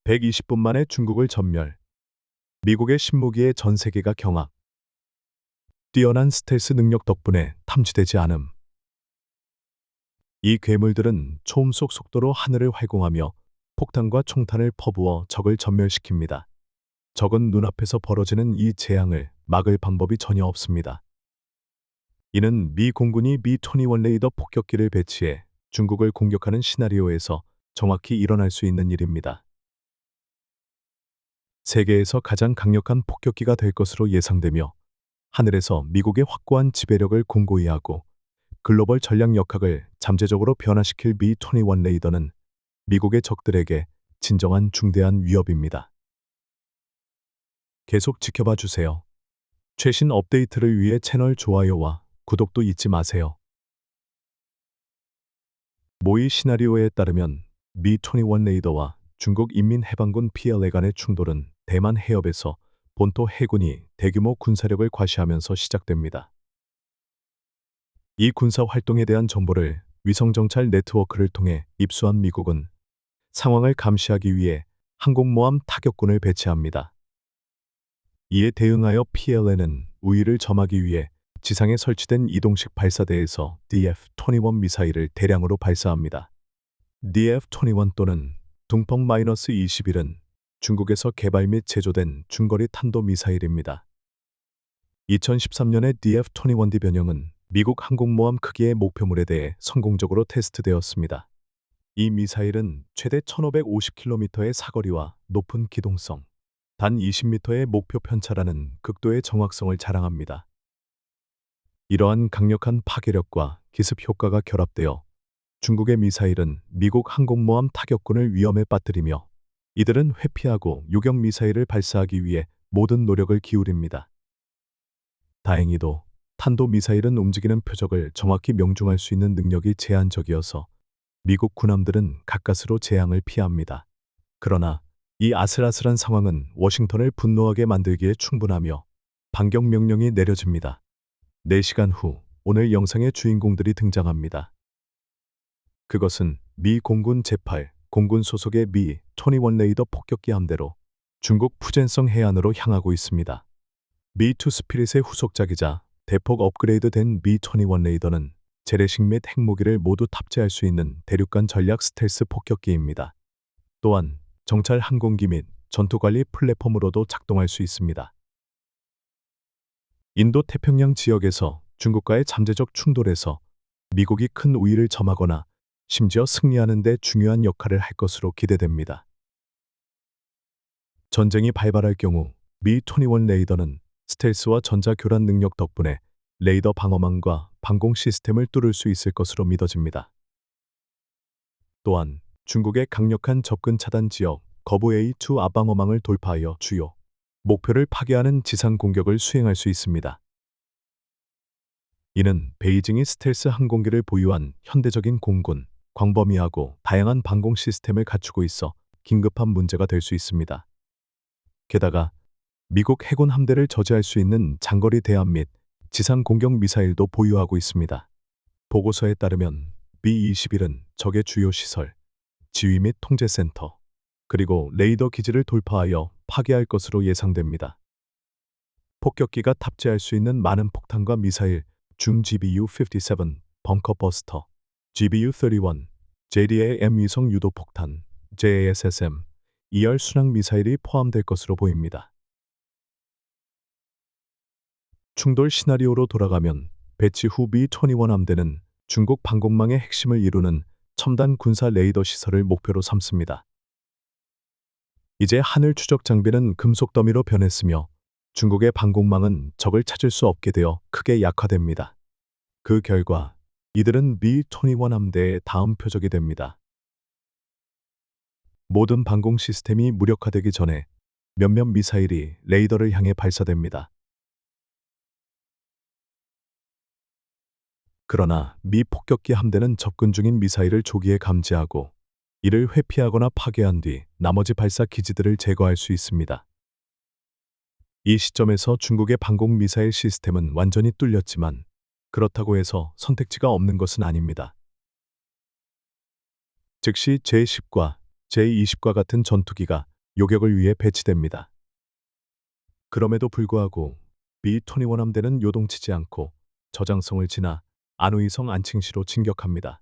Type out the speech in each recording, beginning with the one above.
120분 만에 중국을 전멸. 미국의 신무기에 전 세계가 경악. 뛰어난 스텔스 능력 덕분에 탐지되지 않음. 이 괴물들은 초음속 속도로 하늘을 활공하며 폭탄과 총탄을 퍼부어 적을 전멸시킵니다. 적은 눈앞에서 벌어지는 이 재앙을 막을 방법이 전혀 없습니다. 이는 미 공군이 B-21 레이더 폭격기를 배치해 중국을 공격하는 시나리오에서 정확히 일어날 수 있는 일입니다. 세계에서 가장 강력한 폭격기가 될 것으로 예상되며 하늘에서 미국의 확고한 지배력을 공고히 하고 글로벌 전략 역학을 잠재적으로 변화시킬 B-21 레이더는 미국의 적들에게 진정한 중대한 위협입니다. 계속 지켜봐 주세요. 최신 업데이트를 위해 채널 좋아요와 구독도 잊지 마세요. 모의 시나리오에 따르면 B-21 레이더와 중국 인민해방군 PLA 간의 충돌은 대만 해협에서 본토 해군이 대규모 군사력을 과시하면서 시작됩니다. 이 군사 활동에 대한 정보를 위성정찰 네트워크를 통해 입수한 미국은 상황을 감시하기 위해 항공모함 타격군을 배치합니다. 이에 대응하여 PLA는 우위를 점하기 위해 지상에 설치된 이동식 발사대에서 DF-21 미사일을 대량으로 발사합니다. DF-21 또는 둥펑-21은 중국에서 개발 및 제조된 중거리 탄도 미사일입니다. 2013년에 DF-21D 변형은 미국 항공모함 크기의 목표물에 대해 성공적으로 테스트되었습니다. 이 미사일은 최대 1550km의 사거리와 높은 기동성, 단 20m의 목표 편차라는 극도의 정확성을 자랑합니다. 이러한 강력한 파괴력과 기습 효과가 결합되어 중국의 미사일은 미국 항공모함 타격군을 위험에 빠뜨리며 이들은 회피하고 요격 미사일을 발사하기 위해 모든 노력을 기울입니다. 다행히도 탄도미사일은 움직이는 표적을 정확히 명중할 수 있는 능력이 제한적이어서 미국 군함들은 가까스로 재앙을 피합니다. 그러나 이 아슬아슬한 상황은 워싱턴을 분노하게 만들기에 충분하며 반격 명령이 내려집니다. 4시간 후 오늘 영상의 주인공들이 등장합니다. 그것은 미 공군 제8 공군 소속의 B-21 레이더 폭격기 함대로 중국 푸젠성 해안으로 향하고 있습니다. B-2 스피릿의 후속작이자 대폭 업그레이드된 B-21 레이더는 재래식 및 핵무기를 모두 탑재할 수 있는 대륙간 전략 스텔스 폭격기입니다. 또한 정찰 항공기 및 전투관리 플랫폼으로도 작동할 수 있습니다. 인도 태평양 지역에서 중국과의 잠재적 충돌에서 미국이 큰 우위를 점하거나 심지어 승리하는 데 중요한 역할을 할 것으로 기대됩니다. 전쟁이 발발할 경우 B-21 레이더는 스텔스와 전자 교란 능력 덕분에 레이더 방어망과 방공 시스템을 뚫을 수 있을 것으로 믿어집니다. 또한 중국의 강력한 접근 차단 지역 거부 A2 앞방어망을 돌파하여 주요 목표를 파괴하는 지상 공격을 수행할 수 있습니다. 이는 베이징이 스텔스 항공기를 보유한 현대적인 공군, 광범위하고 다양한 방공 시스템을 갖추고 있어 긴급한 문제가 될 수 있습니다. 게다가 미국 해군 함대를 저지할 수 있는 장거리 대함 및 지상 공격 미사일도 보유하고 있습니다. 보고서에 따르면 B-21은 적의 주요 시설, 지휘 및 통제센터, 그리고 레이더 기지를 돌파하여 파괴할 것으로 예상됩니다. 폭격기가 탑재할 수 있는 많은 폭탄과 미사일, 중 GBU-57, 벙커 버스터, GBU-31, JDAM 위성 유도 폭탄, JASSM, ER 순항 미사일이 포함될 것으로 보입니다. 충돌 시나리오로 돌아가면 배치 후 B-21 함대는 중국 방공망의 핵심을 이루는 첨단 군사 레이더 시설을 목표로 삼습니다. 이제 하늘 추적 장비는 금속 더미로 변했으며 중국의 방공망은 적을 찾을 수 없게 되어 크게 약화됩니다. 그 결과 이들은 B-21 함대의 다음 표적이 됩니다. 모든 방공 시스템이 무력화되기 전에 몇몇 미사일이 레이더를 향해 발사됩니다. 그러나 미 폭격기 함대는 접근 중인 미사일을 조기에 감지하고 이를 회피하거나 파괴한 뒤 나머지 발사 기지들을 제거할 수 있습니다. 이 시점에서 중국의 방공 미사일 시스템은 완전히 뚫렸지만 그렇다고 해서 선택지가 없는 것은 아닙니다. 즉시 제10과 제20과 같은 전투기가 요격을 위해 배치됩니다. 그럼에도 불구하고 B-21 함대는 요동치지 않고 저장성을 지나 안우이성 안칭시로 진격합니다.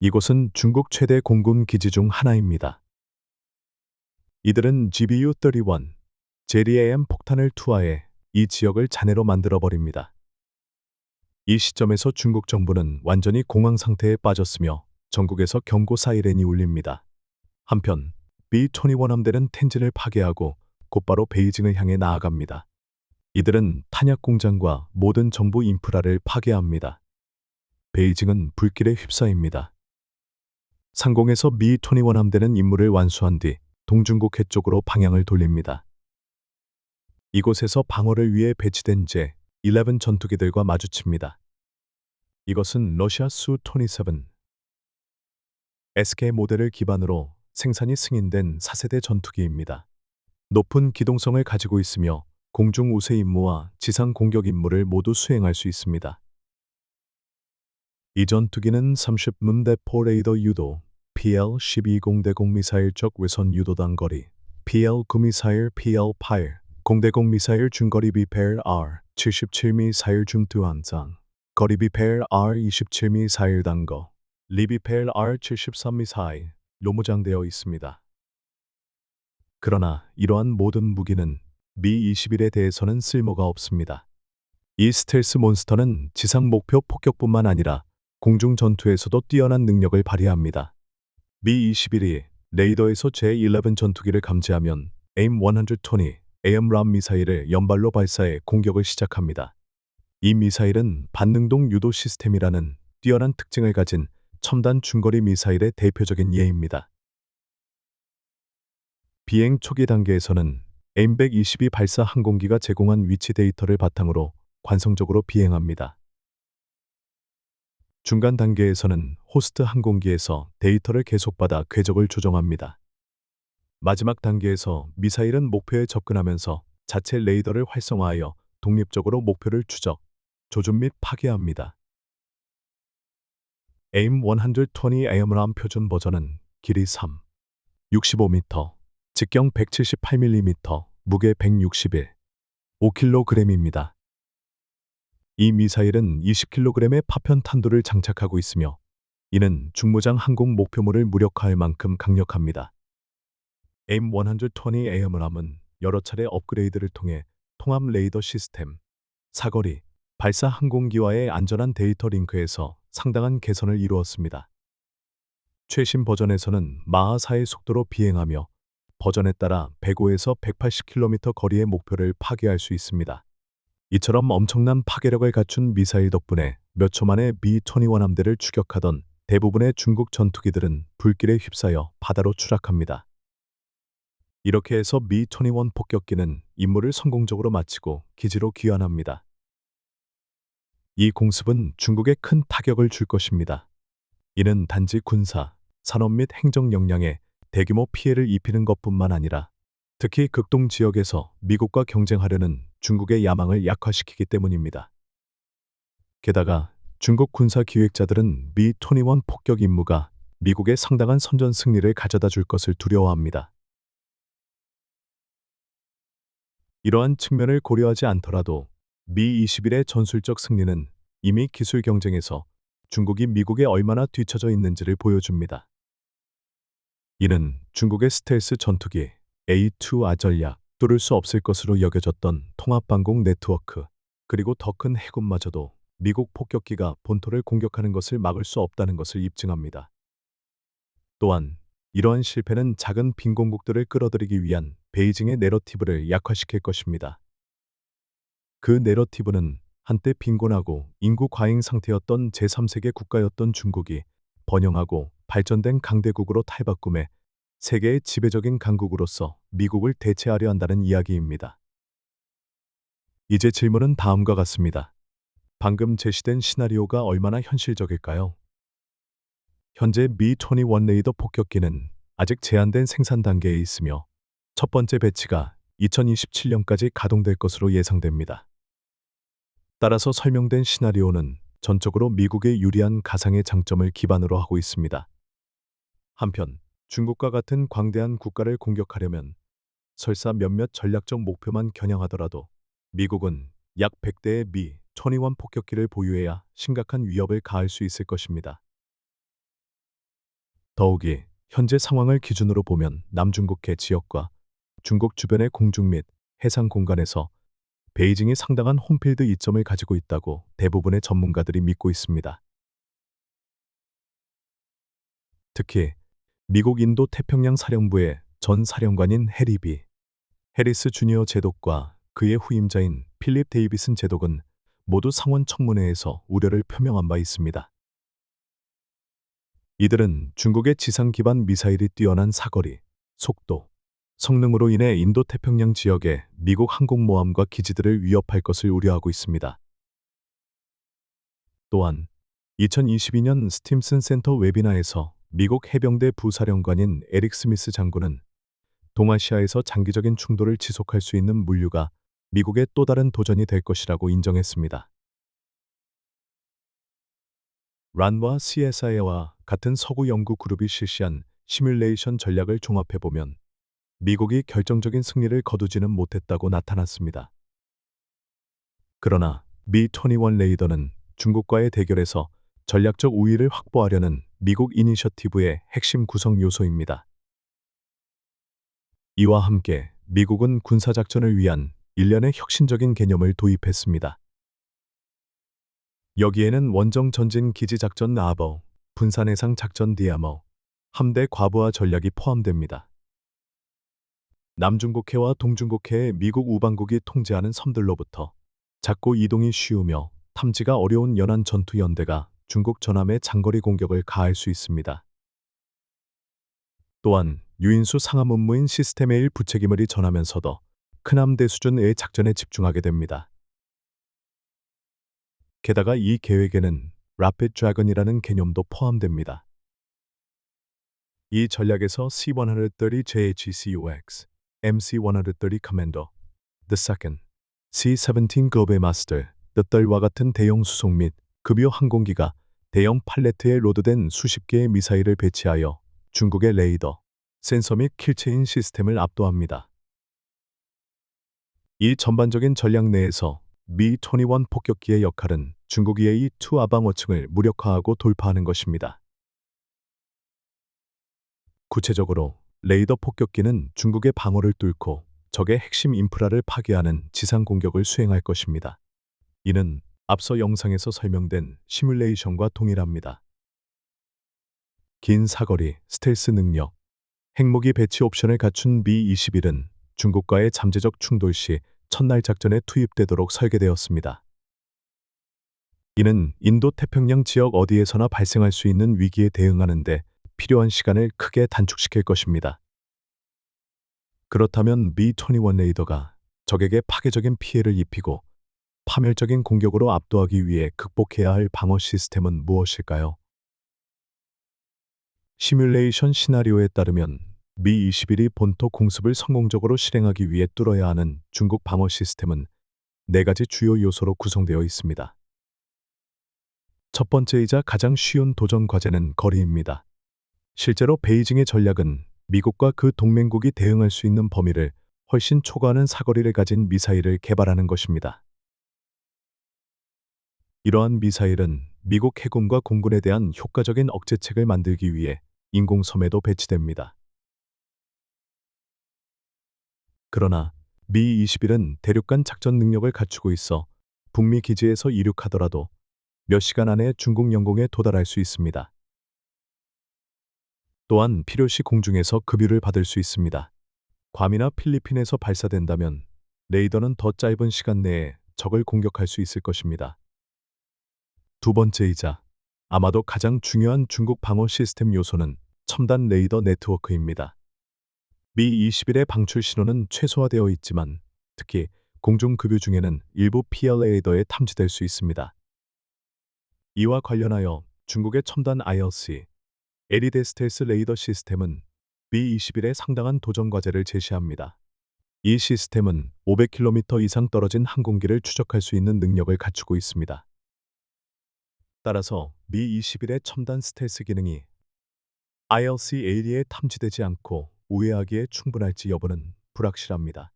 이곳은 중국 최대 공군 기지 중 하나입니다. 이들은 GBU-31, JDAM 폭탄을 투하해 이 지역을 잔해로 만들어버립니다. 이 시점에서 중국 정부는 완전히 공황 상태에 빠졌으며 전국에서 경고 사이렌이 울립니다. 한편 B-21 함대는 텐진을 파괴하고 곧바로 베이징을 향해 나아갑니다. 이들은 탄약 공장과 모든 정부 인프라를 파괴합니다. 베이징은 불길에 휩싸입니다. 상공에서 B-21 함대는 임무를 완수한 뒤 동중국 해 쪽으로 방향을 돌립니다. 이곳에서 방어를 위해 배치된 제-11 전투기들과 마주칩니다. 이것은 러시아 수-27 SK 모델을 기반으로 생산이 승인된 4세대 전투기입니다. 높은 기동성을 가지고 있으며 공중 우세 임무와 지상 공격 임무를 모두 수행할 수 있습니다. 이 전투기는 30문 대포 레이더 유도, PL-12공대공 미사일적 외선 유도 단거리, PL-9 미사일 PL-8, 공대공 미사일 중거리 BPL-R, 77 미사일 중투한장, 거리 BPL-R 27 미사일 단거, 리비PL-R 73 미사일, 로무장되어 있습니다. 그러나 이러한 모든 무기는 Mi-21에 대해서는 쓸모가 없습니다. 이 스텔스 몬스터는 지상 목표 폭격뿐만 아니라 공중 전투에서도 뛰어난 능력을 발휘합니다. Mi-21이 레이더에서 제-11 전투기를 감지하면 AIM-120 AMRAAM 미사일을 연발로 발사해 공격을 시작합니다. 이 미사일은 반능동 유도 시스템이라는 뛰어난 특징을 가진 첨단 중거리 미사일의 대표적인 예입니다. 비행 초기 단계에서는 AIM-122 발사 항공기가 제공한 위치 데이터를 바탕으로 관성적으로 비행합니다. 중간 단계에서는 호스트 항공기에서 데이터를 계속받아 궤적을 조정합니다. 마지막 단계에서 미사일은 목표에 접근하면서 자체 레이더를 활성화하여 독립적으로 목표를 추적, 조준 및 파괴합니다. AIM-120 AMRAAM 표준 버전은 길이 3, 65m, 직경 178mm, 무게 161, 5kg입니다. 이 미사일은 20kg의 파편 탄두를 장착하고 있으며 이는 중무장 항공 목표물을 무력화할 만큼 강력합니다. AIM-120 AMRAAM은 여러 차례 업그레이드를 통해 통합 레이더 시스템, 사거리, 발사 항공기와의 안전한 데이터 링크에서 상당한 개선을 이루었습니다. 최신 버전에서는 마하 4의 속도로 비행하며 버전에 따라 105에서 180km 거리의 목표를 파괴할 수 있습니다. 이처럼 엄청난 파괴력을 갖춘 미사일 덕분에 몇 초 만에 B-21 함대를 추격하던 대부분의 중국 전투기들은 불길에 휩싸여 바다로 추락합니다. 이렇게 해서 B-21 폭격기는 임무를 성공적으로 마치고 기지로 귀환합니다. 이 공습은 중국에 큰 타격을 줄 것입니다. 이는 단지 군사, 산업 및 행정 역량에 대규모 피해를 입히는 것뿐만 아니라 특히 극동 지역에서 미국과 경쟁하려는 중국의 야망을 약화시키기 때문입니다. 게다가 중국 군사 기획자들은 B-21 폭격 임무가 미국의 상당한 선전 승리를 가져다 줄 것을 두려워합니다. 이러한 측면을 고려하지 않더라도 Mi-21의 전술적 승리는 이미 기술 경쟁에서 중국이 미국에 얼마나 뒤처져 있는지를 보여줍니다. 이는 중국의 스텔스 전투기 A2A 전략, 뚫을 수 없을 것으로 여겨졌던 통합방공 네트워크, 그리고 더 큰 해군마저도 미국 폭격기가 본토를 공격하는 것을 막을 수 없다는 것을 입증합니다. 또한 이러한 실패는 작은 빈공국들을 끌어들이기 위한 베이징의 내러티브를 약화시킬 것입니다. 그 내러티브는 한때 빈곤하고 인구 과잉 상태였던 제3세계 국가였던 중국이 번영하고 발전된 강대국으로 탈바꿈해 세계의 지배적인 강국으로서 미국을 대체하려 한다는 이야기입니다. 이제 질문은 다음과 같습니다. 방금 제시된 시나리오가 얼마나 현실적일까요? 현재 Mi-21 레이더 폭격기는 아직 제한된 생산 단계에 있으며 첫 번째 배치가 2027년까지 가동될 것으로 예상됩니다. 따라서 설명된 시나리오는 전적으로 미국의 유리한 가상의 장점을 기반으로 하고 있습니다. 한편 중국과 같은 광대한 국가를 공격하려면 설사 몇몇 전략적 목표만 겨냥하더라도 미국은 약 100대의 미-21 폭격기를 보유해야 심각한 위협을 가할 수 있을 것입니다. 더욱이 현재 상황을 기준으로 보면 남중국해 지역과 중국 주변의 공중 및 해상 공간에서 베이징이 상당한 홈필드 이점을 가지고 있다고 대부분의 전문가들이 믿고 있습니다. 특히 미국 인도 태평양 사령부의 전 사령관인 해리스 주니어 제독과 그의 후임자인 필립 데이비슨 제독은 모두 상원 청문회에서 우려를 표명한 바 있습니다. 이들은 중국의 지상 기반 미사일이 뛰어난 사거리, 속도, 성능으로 인해 인도 태평양 지역의 미국 항공모함과 기지들을 위협할 것을 우려하고 있습니다. 또한 2022년 스팀슨 센터 웨비나에서 미국 해병대 부사령관인 에릭 스미스 장군은 동아시아에서 장기적인 충돌을 지속할 수 있는 물류가 미국의 또 다른 도전이 될 것이라고 인정했습니다. 란과 CSI와 같은 서구 연구 그룹이 실시한 시뮬레이션 전략을 종합해보면 미국이 결정적인 승리를 거두지는 못했다고 나타났습니다. 그러나 미-21 레이더는 중국과의 대결에서 전략적 우위를 확보하려는 미국 이니셔티브의 핵심 구성 요소입니다. 이와 함께 미국은 군사작전을 위한 일련의 혁신적인 개념을 도입했습니다. 여기에는 원정 전진 기지 작전 나버, 분산 해상 작전 디아머, 함대 과부하 전략이 포함됩니다. 남중국해와 동중국해의 미국 우방국이 통제하는 섬들로부터 작고 이동이 쉬우며 탐지가 어려운 연안 전투 연대가 중국 전함의 장거리 공격을 가할 수 있습니다. 또한 유인수 상함 음무인 시스템 A 부책임을 전하면서도 큰 함대 수준의 작전에 집중하게 됩니다. 게다가 이 계획에는 Rapid Dragon이라는 개념도 포함됩니다. 이 전략에서 C-130 JHCUX, MC-130 Commander, The Second, C-17 Global Master, The Third와 같은 대형 수송 및 급유 항공기가 대형 팔레트에 로드된 수십 개의 미사일을 배치하여 중국의 레이더, 센서 및 킬체인 시스템을 압도합니다. 이 전반적인 전략 내에서 미-21 폭격기의 역할은 중국 EA-2 아방어층을 무력화하고 돌파하는 것입니다. 구체적으로 레이더 폭격기는 중국의 방어를 뚫고 적의 핵심 인프라를 파괴하는 지상 공격을 수행할 것입니다. 이는 앞서 영상에서 설명된 시뮬레이션과 동일합니다. 긴 사거리, 스텔스 능력, 핵무기 배치 옵션을 갖춘 미-21은 중국과의 잠재적 충돌 시 첫날 작전에 투입되도록 설계되었습니다. 이는 인도 태평양 지역 어디에서나 발생할 수 있는 위기에 대응하는 데 필요한 시간을 크게 단축시킬 것입니다. 그렇다면 미-21 레이더가 적에게 파괴적인 피해를 입히고 파멸적인 공격으로 압도하기 위해 극복해야 할 방어 시스템은 무엇일까요? 시뮬레이션 시나리오에 따르면 미-21이 본토 공습을 성공적으로 실행하기 위해 뚫어야 하는 중국 방어 시스템은 4가지 주요 요소로 구성되어 있습니다. 첫 번째이자 가장 쉬운 도전 과제는 거리입니다. 실제로 베이징의 전략은 미국과 그 동맹국이 대응할 수 있는 범위를 훨씬 초과하는 사거리를 가진 미사일을 개발하는 것입니다. 이러한 미사일은 미국 해군과 공군에 대한 효과적인 억제책을 만들기 위해 인공섬에도 배치됩니다. 그러나 미-21은 대륙간 작전 능력을 갖추고 있어 북미 기지에서 이륙하더라도 몇 시간 안에 중국 영공에 도달할 수 있습니다. 또한 필요시 공중에서 급유를 받을 수 있습니다. 괌이나 필리핀에서 발사된다면 레이더는 더 짧은 시간 내에 적을 공격할 수 있을 것입니다. 두 번째이자 아마도 가장 중요한 중국 방어 시스템 요소는 첨단 레이더 네트워크입니다. 미-21의 방출 신호는 최소화되어 있지만 특히 공중 급유 중에는 일부 PLA더에 탐지될 수 있습니다. 이와 관련하여 중국의 첨단 ILC, LED 스텔스 레이더 시스템은 미-21에 상당한 도전 과제를 제시합니다. 이 시스템은 500km 이상 떨어진 항공기를 추적할 수 있는 능력을 갖추고 있습니다. 따라서 미-21의 첨단 스텔스 기능이 ILC AD에 탐지되지 않고 우회하기에 충분할지 여부는 불확실합니다.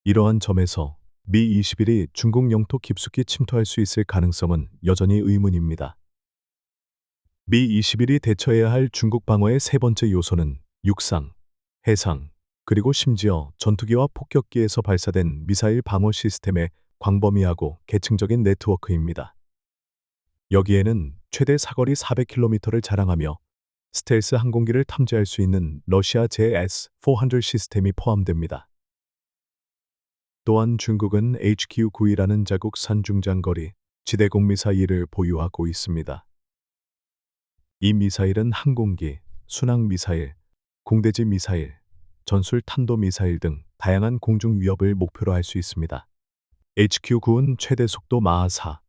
이러한 점에서 미-21이 중국 영토 깊숙이 침투할 수 있을 가능성은 여전히 의문입니다. 미-21이 대처해야 할 중국 방어의 세 번째 요소는 육상, 해상, 그리고 심지어 전투기와 폭격기에서 발사된 미사일 방어 시스템의 광범위하고 계층적인 네트워크입니다. 여기에는 최대 사거리 400km를 자랑하며 스텔스 항공기를 탐지할 수 있는 러시아 JS-400 시스템이 포함됩니다. 또한 중국은 HQ-9이라는 자국산 중장거리 지대공 미사일을 보유하고 있습니다. 이 미사일은 항공기, 순항 미사일, 공대지 미사일, 전술 탄도 미사일 등 다양한 공중 위협을 목표로 할 수 있습니다. HQ-9은 최대 속도 마하 4,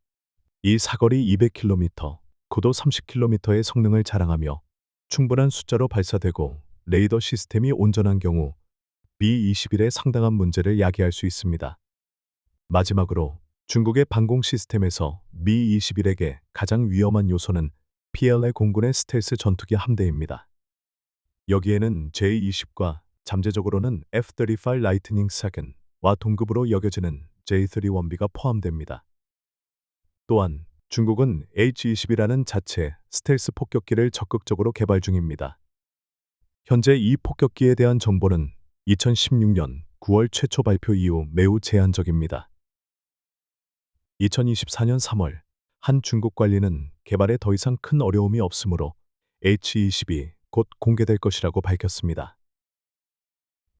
이 사거리 200km, 고도 30km의 성능을 자랑하며 충분한 숫자로 발사되고 레이더 시스템이 온전한 경우 미-21에 상당한 문제를 야기할 수 있습니다. 마지막으로 중국의 방공 시스템에서 미-21에게 가장 위험한 요소는 PLA 공군의 스텔스 전투기 함대입니다. 여기에는 J-20과 잠재적으로는 F-35 라이트닝 세컨과 동급으로 여겨지는 J-31B가 포함됩니다. 또한 중국은 H-20이라는 자체 스텔스 폭격기를 적극적으로 개발 중입니다. 현재 이 폭격기에 대한 정보는 2016년 9월 최초 발표 이후 매우 제한적입니다. 2024년 3월 한 중국 관리는 개발에 더 이상 큰 어려움이 없으므로 H-20이 곧 공개될 것이라고 밝혔습니다.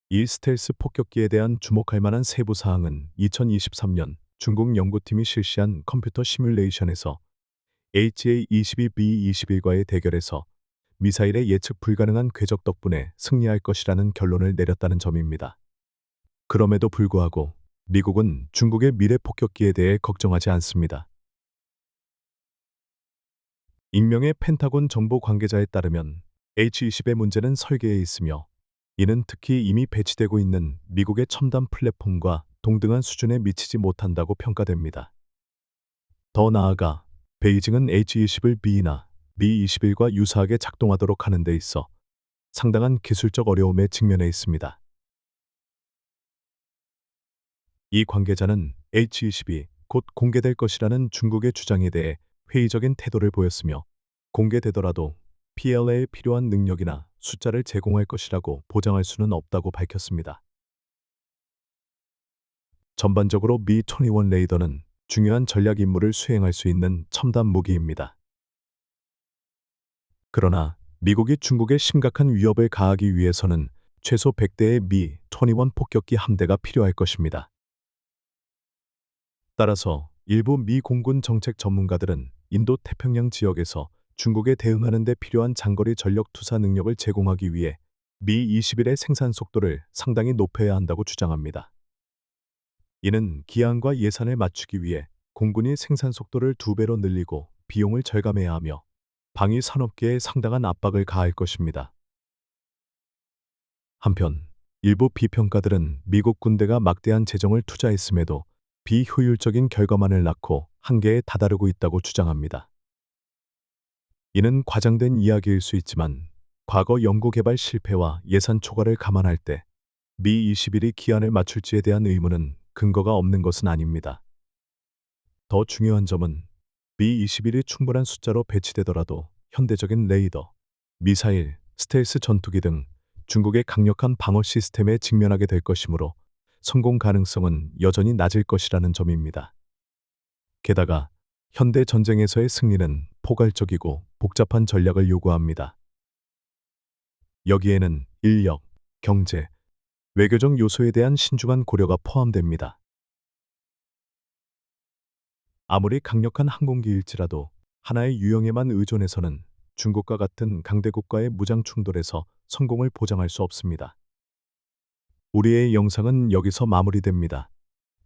이 스텔스 폭격기에 대한 주목할 만한 세부 사항은 2023년 중국 연구팀이 실시한 컴퓨터 시뮬레이션에서 HA-22B-21과의 대결에서 미사일의 예측 불가능한 궤적 덕분에 승리할 것이라는 결론을 내렸다는 점입니다. 그럼에도 불구하고 미국은 중국의 미래 폭격기에 대해 걱정하지 않습니다. 익명의 펜타곤 정보 관계자에 따르면 H-20의 문제는 설계에 있으며 이는 특히 이미 배치되고 있는 미국의 첨단 플랫폼과 동등한 수준에 미치지 못한다고 평가됩니다. 더 나아가 베이징은 H-20을 B나 미-21과 유사하게 작동하도록 하는 데 있어 상당한 기술적 어려움에 직면해 있습니다. 이 관계자는 H-20이 곧 공개될 것이라는 중국의 주장에 대해 회의적인 태도를 보였으며 공개되더라도 PLA에 필요한 능력이나 숫자를 제공할 것이라고 보장할 수는 없다고 밝혔습니다. 전반적으로 미-21 레이더는 중요한 전략 임무를 수행할 수 있는 첨단 무기입니다. 그러나 미국이 중국에 심각한 위협을 가하기 위해서는 최소 100대의 미-21 폭격기 함대가 필요할 것입니다. 따라서 일부 미 공군 정책 전문가들은 인도 태평양 지역에서 중국에 대응하는 데 필요한 장거리 전력 투사 능력을 제공하기 위해 미-21의 생산 속도를 상당히 높여야 한다고 주장합니다. 이는 기한과 예산을 맞추기 위해 공군이 생산 속도를 2배로 늘리고 비용을 절감해야 하며 방위 산업계에 상당한 압박을 가할 것입니다. 한편 일부 비평가들은 미국 군대가 막대한 재정을 투자했음에도 비효율적인 결과만을 낳고 한계에 다다르고 있다고 주장합니다. 이는 과장된 이야기일 수 있지만 과거 연구개발 실패와 예산 초과를 감안할 때 미-21이 기한을 맞출지에 대한 의문은 근거가 없는 것은 아닙니다. 더 중요한 점은 미-21이 충분한 숫자로 배치되더라도 현대적인 레이더, 미사일, 스텔스 전투기 등 중국의 강력한 방어 시스템에 직면하게 될 것이므로 성공 가능성은 여전히 낮을 것이라는 점입니다. 게다가 현대 전쟁에서의 승리는 포괄적이고 복잡한 전략을 요구합니다. 여기에는 인력, 경제, 외교적 요소에 대한 신중한 고려가 포함됩니다. 아무리 강력한 항공기일지라도 하나의 유형에만 의존해서는 중국과 같은 강대국과의 무장 충돌에서 성공을 보장할 수 없습니다. 우리의 영상은 여기서 마무리됩니다.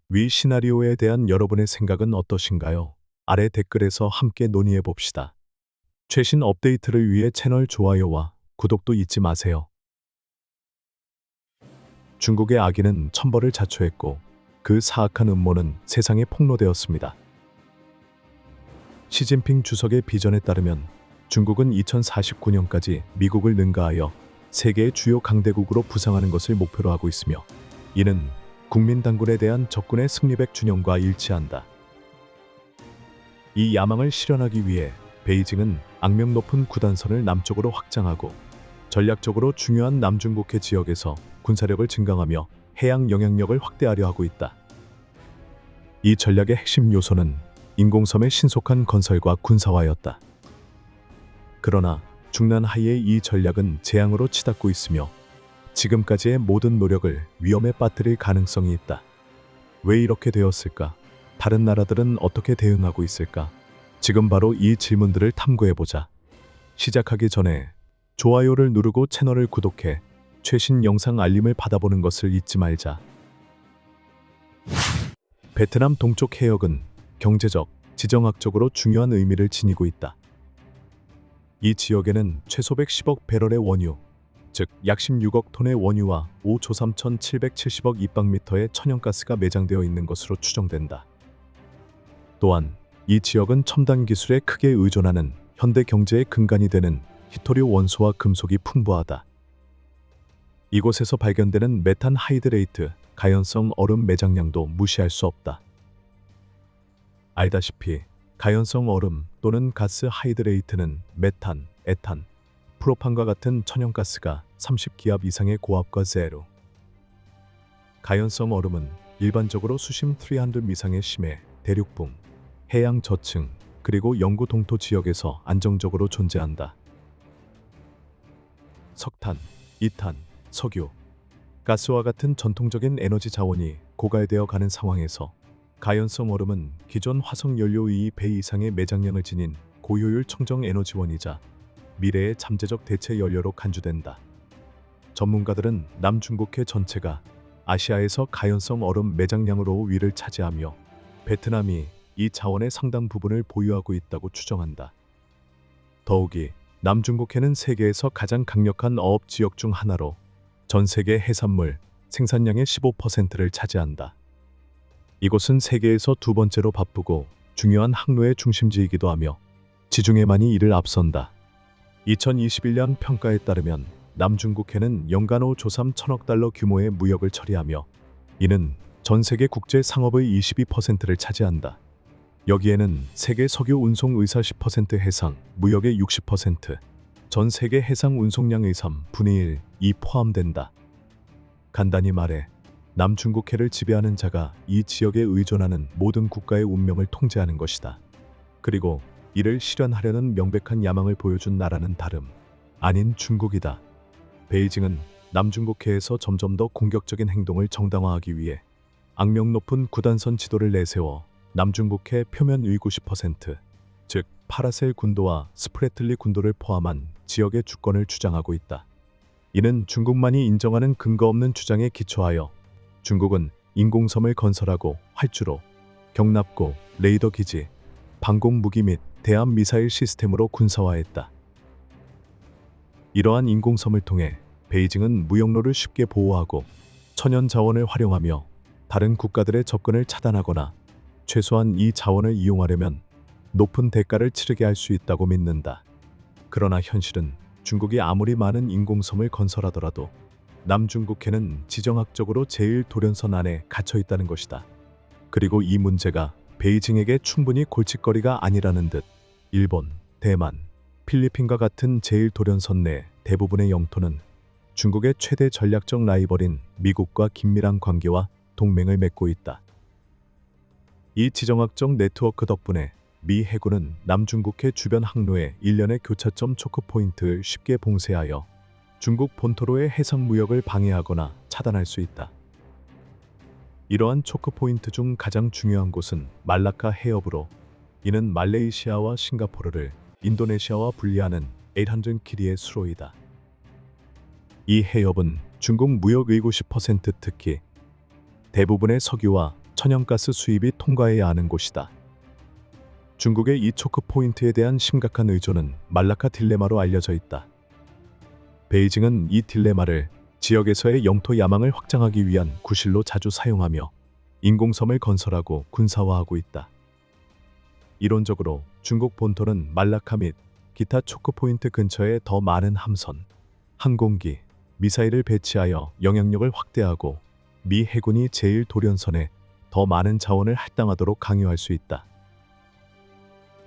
위 시나리오에 대한 여러분의 생각은 어떠신가요? 아래 댓글에서 함께 논의해 봅시다. 최신 업데이트를 위해 채널 좋아요와 구독도 잊지 마세요. 중국의 악의는 천벌을 자초했고 그 사악한 음모는 세상에 폭로되었습니다. 시진핑 주석의 비전에 따르면 중국은 2049년까지 미국을 능가하여 세계의 주요 강대국으로 부상하는 것을 목표로 하고 있으며, 이는 국민당군에 대한 적군의 승리백 준영과 일치한다. 이 야망을 실현하기 위해 베이징은 악명 높은 구단선을 남쪽으로 확장하고 전략적으로 중요한 남중국해 지역에서 군사력을 증강하며 해양 영향력을 확대하려 하고 있다. 이 전략의 핵심 요소는 인공섬의 신속한 건설과 군사화였다. 그러나 중난 하이의 이 전략은 재앙으로 치닫고 있으며 지금까지의 모든 노력을 위험에 빠뜨릴 가능성이 있다. 왜 이렇게 되었을까? 다른 나라들은 어떻게 대응하고 있을까? 지금 바로 이 질문들을 탐구해보자. 시작하기 전에 좋아요를 누르고 채널을 구독해 최신 영상 알림을 받아보는 것을 잊지 말자. 베트남 동쪽 해역은 경제적, 지정학적으로 중요한 의미를 지니고 있다. 이 지역에는 최소 110억 배럴의 원유, 즉 약 16억 톤의 원유와 5조 3,770억 입방미터의 천연가스가 매장되어 있는 것으로 추정된다. 또한 이 지역은 첨단 기술에 크게 의존하는 현대 경제의 근간이 되는 히토류 원소와 금속이 풍부하다. 이곳에서 발견되는 메탄 하이드레이트, 가연성 얼음 매장량도 무시할 수 없다. 알다시피 가연성 얼음 또는 가스 하이드레이트는 메탄, 에탄, 프로판과 같은 천연가스가 30기압 이상의 고압과 제로. 가연성 얼음은 일반적으로 수심 300 이상의 심해, 대륙붕, 해양 저층, 그리고 영구 동토 지역에서 안정적으로 존재한다. 석탄, 이탄, 석유, 가스와 같은 전통적인 에너지 자원이 고갈되어 가는 상황에서 가연성 얼음은 기존 화석 연료의 2배 이상의 매장량을 지닌 고효율 청정 에너지원이자 미래의 잠재적 대체 연료로 간주된다. 전문가들은 남중국해 전체가 아시아에서 가연성 얼음 매장량으로 위를 차지하며 베트남이 이 자원의 상당 부분을 보유하고 있다고 추정한다. 더욱이 남중국해는 세계에서 가장 강력한 어업 지역 중 하나로 전 세계 해산물 생산량의 15%를 차지한다. 이곳은 세계에서 두 번째로 바쁘고 중요한 항로의 중심지이기도 하며 지중해만이 이를 앞선다. 2021년 평가에 따르면 남중국해는 연간 5조 3천억 달러 규모의 무역을 처리하며 이는 전 세계 국제 상업의 22%를 차지한다. 여기에는 세계 석유 운송 의사 10% 해상, 무역의 60%, 전 세계 해상 운송량의 3분의 1이 포함된다. 간단히 말해 남중국해를 지배하는 자가 이 지역에 의존하는 모든 국가의 운명을 통제하는 것이다. 그리고 이를 실현하려는 명백한 야망을 보여준 나라는 다름 아닌 중국이다. 베이징은 남중국해에서 점점 더 공격적인 행동을 정당화하기 위해 악명 높은 구단선 지도를 내세워 남중국해 표면 의 90%, 즉 파라셀 군도와 스프레틀리 군도를 포함한 지역의 주권을 주장하고 있다. 이는 중국만이 인정하는 근거 없는 주장에 기초하여 중국은 인공섬을 건설하고 활주로, 경납고, 레이더 기지, 방공 무기 및 대함 미사일 시스템으로 군사화했다. 이러한 인공섬을 통해 베이징은 무역로를 쉽게 보호하고 천연 자원을 활용하며 다른 국가들의 접근을 차단하거나 최소한 이 자원을 이용하려면 높은 대가를 치르게 할 수 있다고 믿는다. 그러나 현실은 중국이 아무리 많은 인공섬을 건설하더라도 남중국해는 지정학적으로 제1도련선 안에 갇혀 있다는 것이다. 그리고 이 문제가 베이징에게 충분히 골칫거리가 아니라는 듯 일본, 대만, 필리핀과 같은 제1도련선 내 대부분의 영토는 중국의 최대 전략적 라이벌인 미국과 긴밀한 관계와 동맹을 맺고 있다. 이 지정학적 네트워크 덕분에 미 해군은 남중국해 주변 항로의 일련의 교차점 초크포인트를 쉽게 봉쇄하여 중국 본토로의 해상 무역을 방해하거나 차단할 수 있다. 이러한 초크포인트 중 가장 중요한 곳은 말라카 해협으로 이는 말레이시아와 싱가포르를 인도네시아와 분리하는 800km의 수로이다. 이 해협은 중국 무역의 90% 특히 대부분의 석유와 천연가스 수입이 통과해야 하는 곳이다. 중국의 이 초크포인트에 대한 심각한 의존은 말라카 딜레마로 알려져 있다. 베이징은 이 딜레마를 지역에서의 영토 야망을 확장하기 위한 구실로 자주 사용하며 인공섬을 건설하고 군사화하고 있다. 이론적으로 중국 본토는 말라카 및 기타 초크포인트 근처에 더 많은 함선, 항공기, 미사일을 배치하여 영향력을 확대하고 미 해군이 제1도련선에 더 많은 자원을 할당하도록 강요할 수 있다.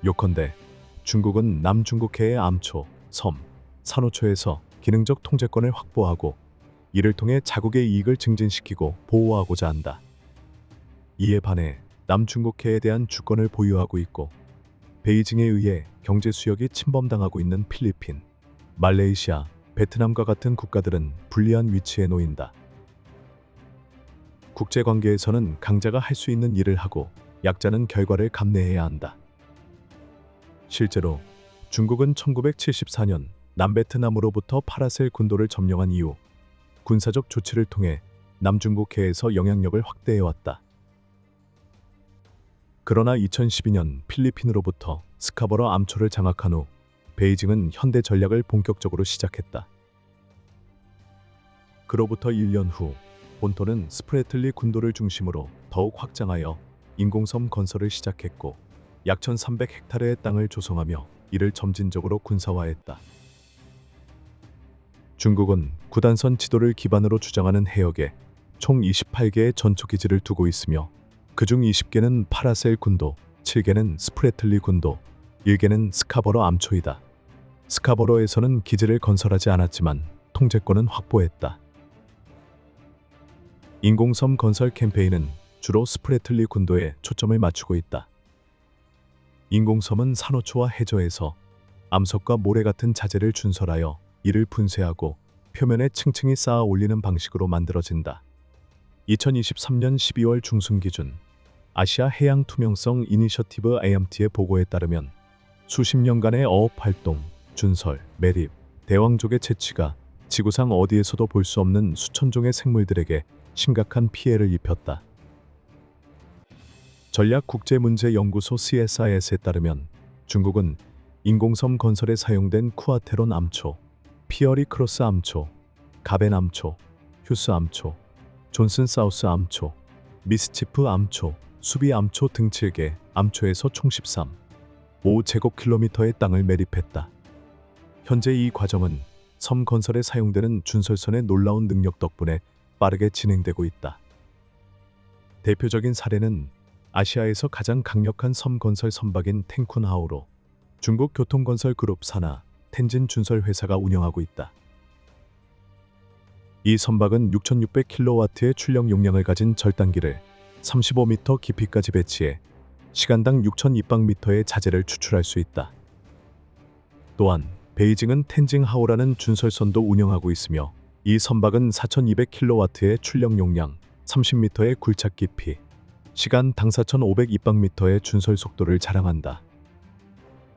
요컨대 중국은 남중국해의 암초, 섬, 산호초에서 기능적 통제권을 확보하고 이를 통해 자국의 이익을 증진시키고 보호하고자 한다. 이에 반해 남중국해에 대한 주권을 보유하고 있고 베이징에 의해 경제 수역이 침범당하고 있는 필리핀, 말레이시아, 베트남과 같은 국가들은 불리한 위치에 놓인다. 국제관계에서는 강자가 할 수 있는 일을 하고 약자는 결과를 감내해야 한다. 실제로 중국은 1974년 남베트남으로부터 파라셀 군도를 점령한 이후 군사적 조치를 통해 남중국해에서 영향력을 확대해왔다. 그러나 2012년 필리핀으로부터 스카버러 암초를 장악한 후 베이징은 현대 전략을 본격적으로 시작했다. 그로부터 1년 후 본토는 스프레틀리 군도를 중심으로 더욱 확장하여 인공섬 건설을 시작했고 약 1300헥타르의 땅을 조성하며 이를 점진적으로 군사화했다. 중국은 구단선 지도를 기반으로 주장하는 해역에 총 28개의 전초기지를 두고 있으며 그중 20개는 파라셀 군도, 7개는 스프레틀리 군도, 1개는 스카버러 암초이다. 스카버러에서는 기지를 건설하지 않았지만 통제권은 확보했다. 인공섬 건설 캠페인은 주로 스프레틀리 군도에 초점을 맞추고 있다. 인공섬은 산호초와 해저에서 암석과 모래 같은 자재를 준설하여 이를 분쇄하고 표면에 층층이 쌓아 올리는 방식으로 만들어진다. 2023년 12월 중순 기준 아시아 해양 투명성 이니셔티브 AMT의 보고에 따르면 수십 년간의 어업 활동, 준설, 매립, 대왕족의 채취가 지구상 어디에서도 볼 수 없는 수천 종의 생물들에게 심각한 피해를 입혔다. 전략국제문제연구소 CSIS에 따르면 중국은 인공섬 건설에 사용된 쿠아테론 암초, 피어리 크로스 암초, 가벤 암초, 휴스 암초, 존슨 사우스 암초, 미스치프 암초, 수비 암초 등 7개 암초에서 총 13.5제곱킬로미터의 땅을 매립했다. 현재 이 과정은 섬 건설에 사용되는 준설선의 놀라운 능력 덕분에 빠르게 진행되고 있다. 대표적인 사례는 아시아에서 가장 강력한 섬 건설 선박인 탱쿤하우로 중국 교통건설 그룹 산하 텐진 준설 회사가 운영하고 있다. 이 선박은 6600kW의 출력 용량을 가진 절단기를 35m 깊이까지 배치해 시간당 6000입방미터의 자재를 추출할 수 있다. 또한 베이징은 텐징하오라는 준설선도 운영하고 있으며 이 선박은 4200kW의 출력 용량, 30m의 굴착 깊이, 시간당 4500입방미터의 준설 속도를 자랑한다.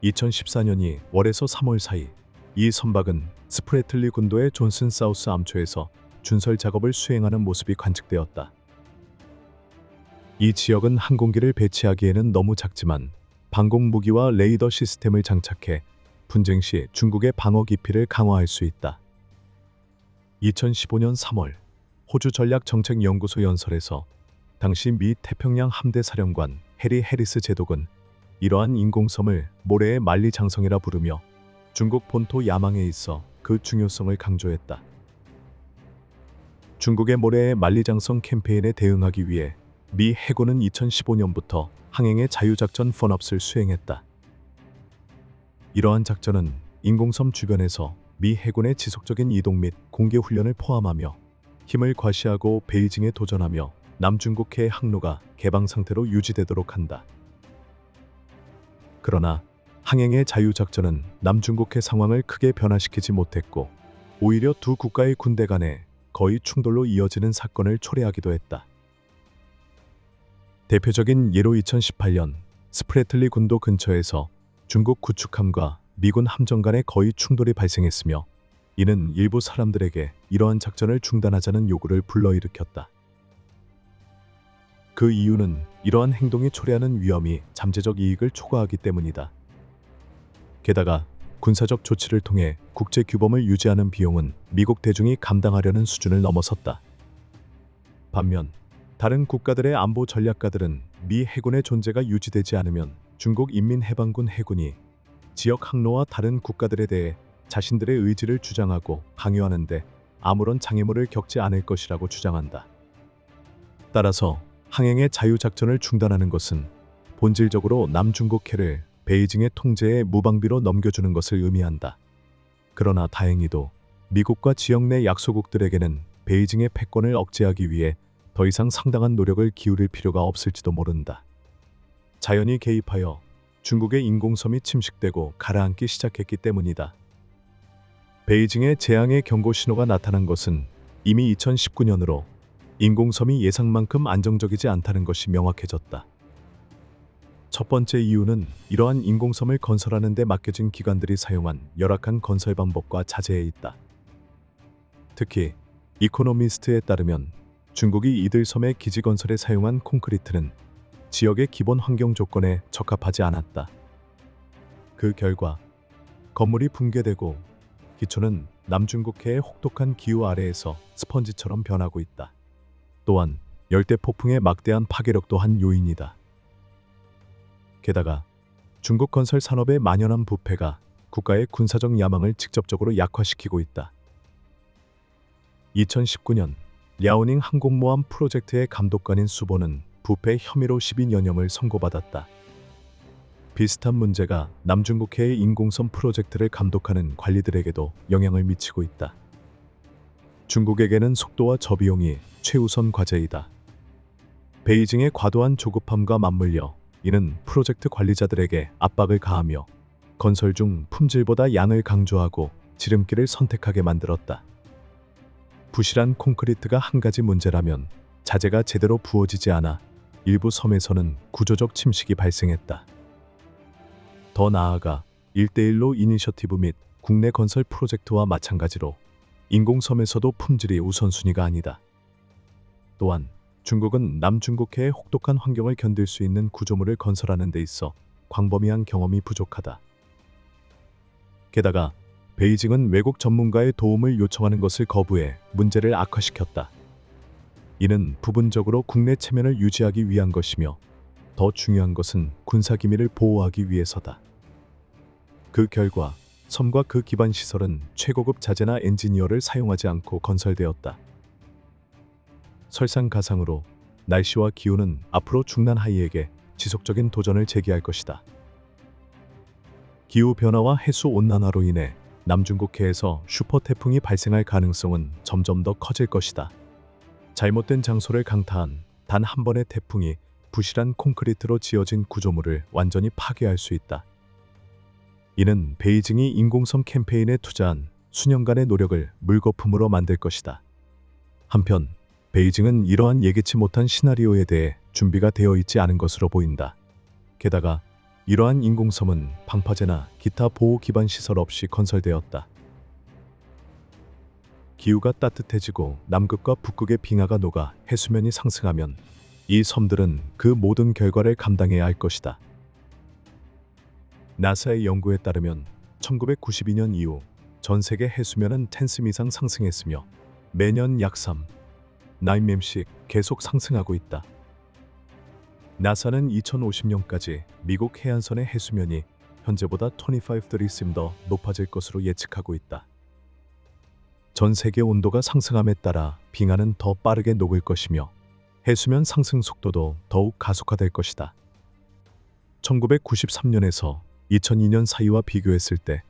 2014년이 월에서 3월 사이 이 선박은 스프레틀리 군도의 존슨 사우스 암초에서 준설 작업을 수행하는 모습이 관측되었다. 이 지역은 항공기를 배치하기에는 너무 작지만 방공 무기와 레이더 시스템을 장착해 분쟁 시 중국의 방어 기피를 강화할 수 있다. 2015년 3월 호주 전략정책연구소 연설에서 당시 미 태평양 함대 사령관 해리 해리스 제독은 이러한 인공섬을 모래의 만리장성이라 부르며 중국 본토 야망에 있어 그 중요성을 강조했다. 중국의 모래의 만리장성 캠페인에 대응하기 위해 미 해군은 2015년부터 항행의 자유작전 펀업스를 수행했다. 이러한 작전은 인공섬 주변에서 미 해군의 지속적인 이동 및 공개 훈련을 포함하며 힘을 과시하고 베이징에 도전하며 남중국해의 항로가 개방 상태로 유지되도록 한다. 그러나 항행의 자유작전은 남중국해 상황을 크게 변화시키지 못했고 오히려 두 국가의 군대 간에 거의 충돌로 이어지는 사건을 초래하기도 했다. 대표적인 예로 2018년 스프레틀리 군도 근처에서 중국 구축함과 미군 함정 간의 거의 충돌이 발생했으며 이는 일부 사람들에게 이러한 작전을 중단하자는 요구를 불러일으켰다. 그 이유는 이러한 행동이 초래하는 위험이 잠재적 이익을 초과하기 때문이다. 게다가 군사적 조치를 통해 국제 규범을 유지하는 비용은 미국 대중이 감당하려는 수준을 넘어섰다. 반면 다른 국가들의 안보 전략가들은 미 해군의 존재가 유지되지 않으면 중국 인민해방군 해군이 지역 항로와 다른 국가들에 대해 자신들의 의지를 주장하고 강요하는데 아무런 장애물을 겪지 않을 것이라고 주장한다. 따라서 항행의 자유작전을 중단하는 것은 본질적으로 남중국해를 베이징의 통제에 무방비로 넘겨주는 것을 의미한다. 그러나 다행히도 미국과 지역 내 약소국들에게는 베이징의 패권을 억제하기 위해 더 이상 상당한 노력을 기울일 필요가 없을지도 모른다. 자연이 개입하여 중국의 인공섬이 침식되고 가라앉기 시작했기 때문이다. 베이징의 재앙의 경고 신호가 나타난 것은 이미 2019년으로 인공섬이 예상만큼 안정적이지 않다는 것이 명확해졌다. 첫 번째 이유는 이러한 인공섬을 건설하는 데 맡겨진 기관들이 사용한 열악한 건설 방법과 자재에 있다. 특히 이코노미스트에 따르면 중국이 이들 섬의 기지 건설에 사용한 콘크리트는 지역의 기본 환경 조건에 적합하지 않았다. 그 결과 건물이 붕괴되고 기초는 남중국해의 혹독한 기후 아래에서 스펀지처럼 변하고 있다. 또한 열대 폭풍의 막대한 파괴력도 한 요인이다. 게다가 중국 건설 산업의 만연한 부패가 국가의 군사적 야망을 직접적으로 약화시키고 있다. 2019년 랴오닝 항공모함 프로젝트의 감독관인 수보는 부패 혐의로 12년형을 선고받았다. 비슷한 문제가 남중국해의 인공섬 프로젝트를 감독하는 관리들에게도 영향을 미치고 있다. 중국에게는 속도와 저비용이 최우선 과제이다. 베이징의 과도한 조급함과 맞물려 이는 프로젝트 관리자들에게 압박을 가하며 건설 중 품질보다 양을 강조하고 지름길을 선택하게 만들었다. 부실한 콘크리트가 한 가지 문제라면 자재가 제대로 부어지지 않아 일부 섬에서는 구조적 침식이 발생했다. 더 나아가 1:1로 이니셔티브 및 국내 건설 프로젝트와 마찬가지로 인공섬에서도 품질이 우선순위가 아니다. 또한 중국은 남중국해의 혹독한 환경을 견딜 수 있는 구조물을 건설하는 데 있어 광범위한 경험이 부족하다. 게다가 베이징은 외국 전문가의 도움을 요청하는 것을 거부해 문제를 악화시켰다. 이는 부분적으로 국내 체면을 유지하기 위한 것이며 더 중요한 것은 군사기밀을 보호하기 위해서다. 그 결과 섬과 그 기반 시설은 최고급 자재나 엔지니어를 사용하지 않고 건설되었다. 설상가상으로 날씨와 기후는 앞으로 중난하이에게 지속적인 도전을 제기할 것이다. 기후변화와 해수온난화로 인해 남중국해에서 슈퍼태풍이 발생할 가능성은 점점 더 커질 것이다. 잘못된 장소를 강타한 단 한 번의 태풍이 부실한 콘크리트로 지어진 구조물을 완전히 파괴할 수 있다. 이는 베이징이 인공섬 캠페인에 투자한 수년간의 노력을 물거품으로 만들 것이다. 한편 베이징은 이러한 예기치 못한 시나리오에 대해 준비가 되어 있지 않은 것으로 보인다. 게다가 이러한 인공섬은 방파제나 기타 보호 기반 시설 없이 건설되었다. 기후가 따뜻해지고 남극과 북극의 빙하가 녹아 해수면이 상승하면 이 섬들은 그 모든 결과를 감당해야 할 것이다. 나사의 연구에 따르면 1992년 이후 전 세계 해수면은 10cm 이상 상승했으며 매년 약 9mm씩 계속 상승하고 있다. 나사는 2050년까지 미국 해안선의 해수면이 현재보다 25°C 더 높아질 것으로 예측하고 있다. 전 세계 온도가 상승함에 따라 빙하는 더 빠르게 녹을 것이며 해수면 상승 속도도 더욱 가속화될 것이다. 1993년에서 2002년 사이와 비교했을 때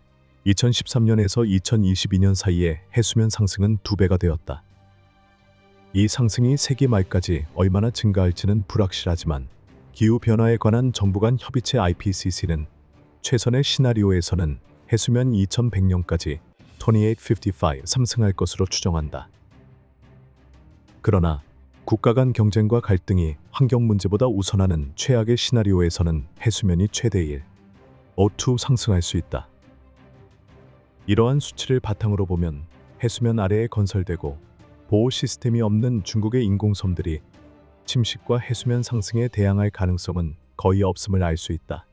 2013년에서 2022년 사이에 해수면 상승은 2배가 되었다. 이 상승이 세기 말까지 얼마나 증가할지는 불확실하지만 기후변화에 관한 정부 간 협의체 IPCC는 최선의 시나리오에서는 해수면 2100년까지 2855 상승할 것으로 추정한다. 그러나 국가 간 경쟁과 갈등이 환경 문제보다 우선하는 최악의 시나리오에서는 해수면이 최대 1.5 상승할 수 있다. 이러한 수치를 바탕으로 보면 해수면 아래에 건설되고 보호 시스템이 없는 중국의 인공섬들이 침식과 해수면 상승에 대항할 가능성은 거의 없음을 알 수 있다.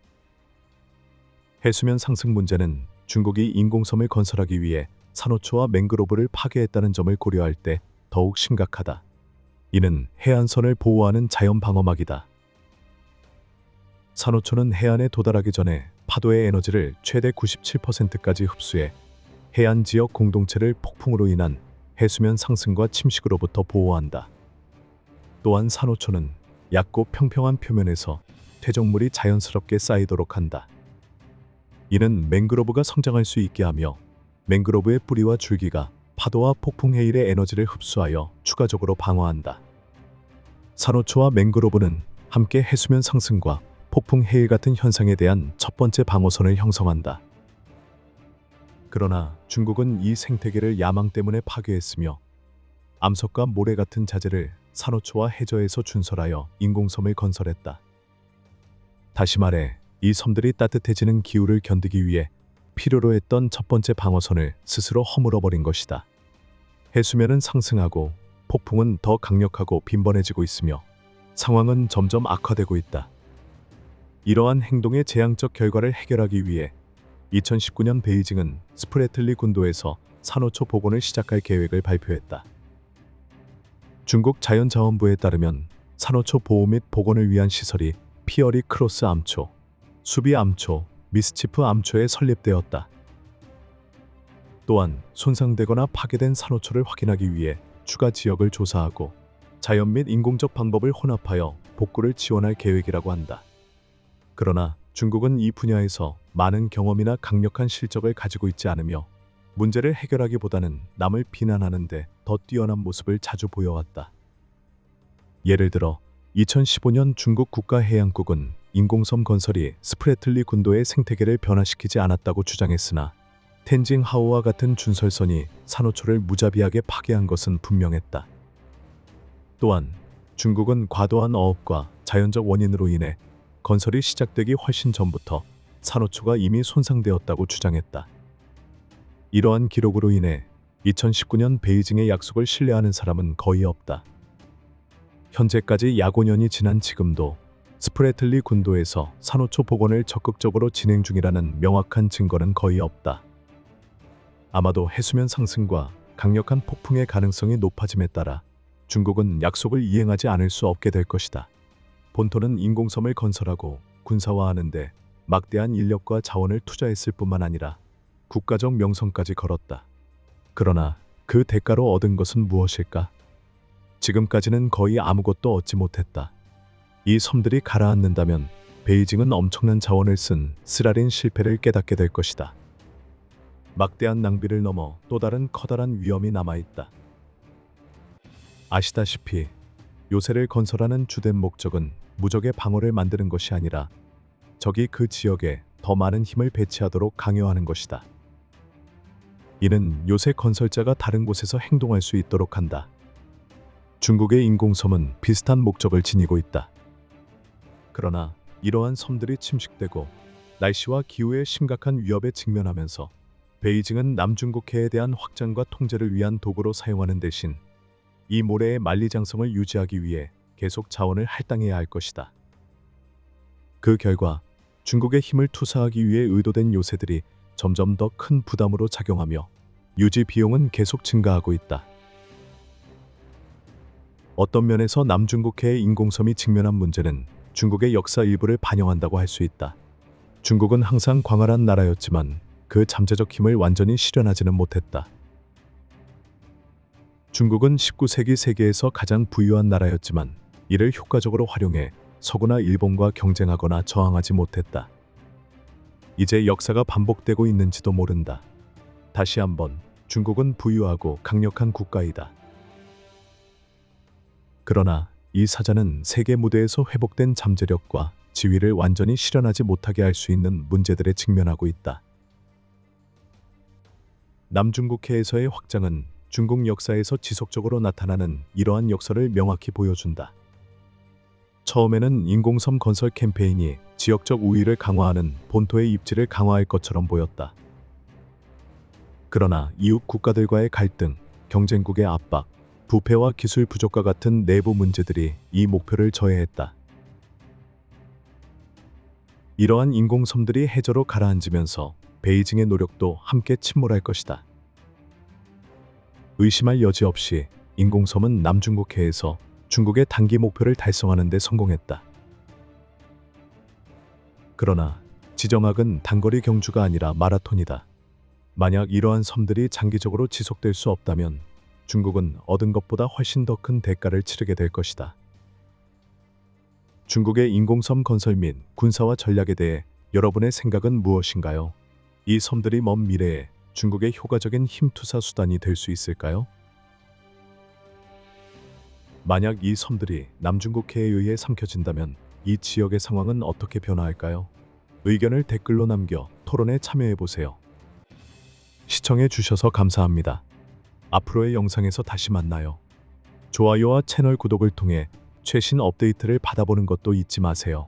해수면 상승 문제는 중국이 인공섬을 건설하기 위해 산호초와 맹그로브를 파괴했다는 점을 고려할 때 더욱 심각하다. 이는 해안선을 보호하는 자연 방어막이다. 산호초는 해안에 도달하기 전에 파도의 에너지를 최대 97%까지 흡수해 해안 지역 공동체를 폭풍으로 인한 해수면 상승과 침식으로부터 보호한다. 또한 산호초는 얕고 평평한 표면에서 퇴적물이 자연스럽게 쌓이도록 한다. 이는 맹그로브가 성장할 수 있게 하며 맹그로브의 뿌리와 줄기가 파도와 폭풍 해일의 에너지를 흡수하여 추가적으로 방어한다. 산호초와 맹그로브는 함께 해수면 상승과 폭풍 해일 같은 현상에 대한 첫 번째 방어선을 형성한다. 그러나 중국은 이 생태계를 야망 때문에 파괴했으며 암석과 모래 같은 자재를 산호초와 해저에서 준설하여 인공섬을 건설했다. 다시 말해 이 섬들이 따뜻해지는 기후를 견디기 위해 필요로 했던 첫 번째 방어선을 스스로 허물어버린 것이다. 해수면은 상승하고 폭풍은 더 강력하고 빈번해지고 있으며 상황은 점점 악화되고 있다. 이러한 행동의 재앙적 결과를 해결하기 위해 2019년 베이징은 스프레틀리 군도에서 산호초 복원을 시작할 계획을 발표했다. 중국 자연자원부에 따르면 산호초 보호 및 복원을 위한 시설이 피어리 크로스 암초, 수비 암초, 미스치프 암초에 설립되었다. 또한 손상되거나 파괴된 산호초를 확인하기 위해 추가 지역을 조사하고 자연 및 인공적 방법을 혼합하여 복구를 지원할 계획이라고 한다. 그러나 중국은 이 분야에서 많은 경험이나 강력한 실적을 가지고 있지 않으며 문제를 해결하기보다는 남을 비난하는 데 더 뛰어난 모습을 자주 보여왔다. 예를 들어 2015년 중국 국가해양국은 인공섬 건설이 스프레틀리 군도의 생태계를 변화시키지 않았다고 주장했으나 텐징하오와 같은 준설선이 산호초를 무자비하게 파괴한 것은 분명했다. 또한 중국은 과도한 어업과 자연적 원인으로 인해 건설이 시작되기 훨씬 전부터 산호초가 이미 손상되었다고 주장했다. 이러한 기록으로 인해 2019년 베이징의 약속을 신뢰하는 사람은 거의 없다. 현재까지 약 5년이 지난 지금도 스프레틀리 군도에서 산호초 복원을 적극적으로 진행 중이라는 명확한 증거는 거의 없다. 아마도 해수면 상승과 강력한 폭풍의 가능성이 높아짐에 따라 중국은 약속을 이행하지 않을 수 없게 될 것이다. 본토는 인공섬을 건설하고 군사화하는데 막대한 인력과 자원을 투자했을 뿐만 아니라 국가적 명성까지 걸었다. 그러나 그 대가로 얻은 것은 무엇일까? 지금까지는 거의 아무것도 얻지 못했다. 이 섬들이 가라앉는다면 베이징은 엄청난 자원을 쓴 쓰라린 실패를 깨닫게 될 것이다. 막대한 낭비를 넘어 또 다른 커다란 위험이 남아있다. 아시다시피 요새를 건설하는 주된 목적은 무적의 방어를 만드는 것이 아니라 적이 그 지역에 더 많은 힘을 배치하도록 강요하는 것이다. 이는 요새 건설자가 다른 곳에서 행동할 수 있도록 한다. 중국의 인공섬은 비슷한 목적을 지니고 있다. 그러나 이러한 섬들이 침식되고 날씨와 기후의 심각한 위협에 직면하면서 베이징은 남중국해에 대한 확장과 통제를 위한 도구로 사용하는 대신 이 모래의 만리장성을 유지하기 위해 계속 자원을 할당해야 할 것이다. 그 결과 중국의 힘을 투사하기 위해 의도된 요새들이 점점 더 큰 부담으로 작용하며 유지 비용은 계속 증가하고 있다. 어떤 면에서 남중국해의 인공섬이 직면한 문제는 중국의 역사 일부를 반영한다고 할 수 있다. 중국은 항상 광활한 나라였지만 그 잠재적 힘을 완전히 실현하지는 못했다. 중국은 19세기 세계에서 가장 부유한 나라였지만 이를 효과적으로 활용해 서구나 일본과 경쟁하거나 저항하지 못했다. 이제 역사가 반복되고 있는지도 모른다. 다시 한번 중국은 부유하고 강력한 국가이다. 그러나 이 사자는 세계 무대에서 회복된 잠재력과 지위를 완전히 실현하지 못하게 할 수 있는 문제들에 직면하고 있다. 남중국해에서의 확장은 중국 역사에서 지속적으로 나타나는 이러한 역설을 명확히 보여준다. 처음에는 인공섬 건설 캠페인이 지역적 우위를 강화하는 본토의 입지를 강화할 것처럼 보였다. 그러나 이웃 국가들과의 갈등, 경쟁국의 압박, 부패와 기술 부족과 같은 내부 문제들이 이 목표를 저해했다. 이러한 인공섬들이 해저로 가라앉으면서 베이징의 노력도 함께 침몰할 것이다. 의심할 여지 없이 인공섬은 남중국해에서 중국의 단기 목표를 달성하는 데 성공했다. 그러나 지정학은 단거리 경주가 아니라 마라톤이다. 만약 이러한 섬들이 장기적으로 지속될 수 없다면 중국은 얻은 것보다 훨씬 더 큰 대가를 치르게 될 것이다. 중국의 인공섬 건설 및 군사화 전략에 대해 여러분의 생각은 무엇인가요? 이 섬들이 먼 미래에 중국의 효과적인 힘 투사 수단이 될 수 있을까요? 만약 이 섬들이 남중국해에 의해 삼켜진다면 이 지역의 상황은 어떻게 변화할까요? 의견을 댓글로 남겨 토론에 참여해 보세요. 시청해 주셔서 감사합니다. 앞으로의 영상에서 다시 만나요. 좋아요와 채널 구독을 통해 최신 업데이트를 받아보는 것도 잊지 마세요.